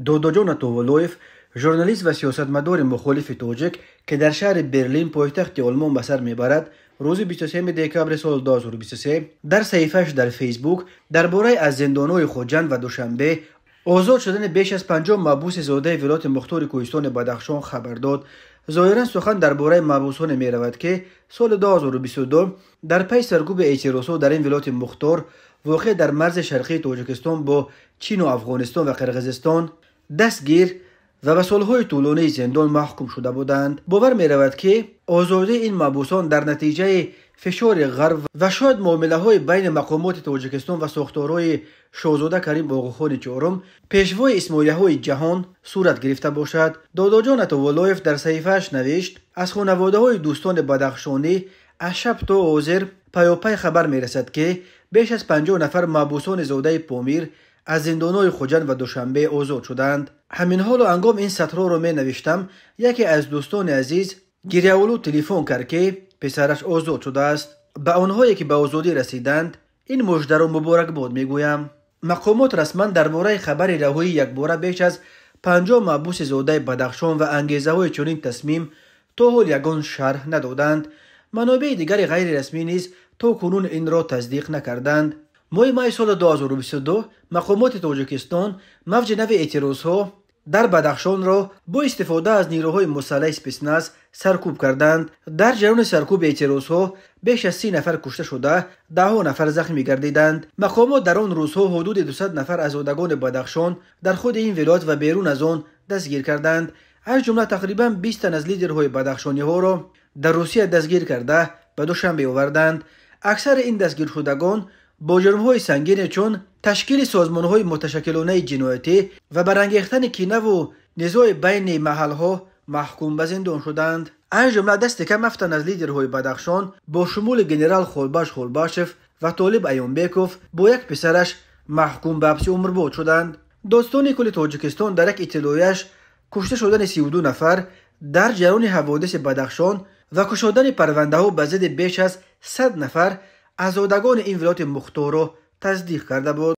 دودوجان توولویف، ژورنالیست و سیاستمدار مخالف تاجیک که در شهر برلین پایتخت آلمان به سر میبرد، روز 23 دکبر سال 2023 در صفحه‌اش در فیسبوک درباره از زندان‌های خوجند و دوشنبه آزاد شدن بیش از 50 محبوس زاده ولایت مختار کوهستان بدخشان خبر داد. ظاهرا سخن درباره محبوسان می رود که سال 2022 در پی سرکوب اعتراضات در این ولایت مختار واقع در مرز شرقی تاجیکستان با چین و افغانستان و قرقیزستان دستگیر و به سالهای طولانی زندان محکوم شده بودند. باور می رود که آزادی این محبوسان در نتیجه فشار غرب و شاید معامله های بین مقامات تاجیکستان و ساختارهای شاهزاده کریم آقاخان چهارم پیشوای اسماعیلی های جهان صورت گرفته باشد. داداجان توولویف در صحیفه‌اش نوشت: از خانواده های دوستان بدخشانی از شب تا حاضر پیاپی خبر می رسد که بیش از 50 نفر محبوسان زاده پامیر از زندان‌های خوجند و دوشنبه آزاد شدند. همین حال و هنگام این سطرها رو می نوشتم، یکی از دوستان عزیز گریه‌آلود تلفن کرد که پسرش آزاد شده است. به آنهایی که به آزادی رسیدند این مژده را مبارکباد میگویم. مقامات رسما درباره خبر رهایی یکباره بیش از 50 محبوس زاده بدخشان و انگیزه های چنین تصمیم تا حال یگان شرح ندادند. منابع دیگر غیر رسمی نیز تا کنون این را تصدیق نکردند. ماه سال 2022 مقامات تاجیکستان موج نو اعتراضها در بدخشان را با استفاده از نیروهای مسلح اسپسناز سرکوب کردند. در جریان سرکوب اعتراضها بیش از 30 نفر کشته شده، 10 نفر زخمی گردیدند. مقامات در آن روزها حدود 200 نفر از زادگان بدخشان در خود این ولایت و بیرون از آن دستگیر کردند. از جمله تقریبا 20 تن از لیدرهای بدخشانی ها را در روسیه دستگیر کرده به دوشنبه آوردند. اکثر این دستگیر شدگان با جرم‌های سنگین چون تشکیل سازمان‌های متشکلانه جنایتی و برانگیختن کینه و نزاع بین محل‌ها محکوم به زندان شدند. از جمله دست کم 7 تن از لیدرهای بدخشان با شمول گنرال خولباش خولباشف و طالب ایونبیکوف با یک پسرش محکوم به حبس عمرباد شدند. داستان کل تاجیکستان در یک اطلاعیه‌اش کشته شدن 32 نفر در جریان حوادث بدخشان و کشادن پرونده‌ها به ضد بیش از 100 نفر از زادگان این ولایت مختار را تصدیق کرده بود.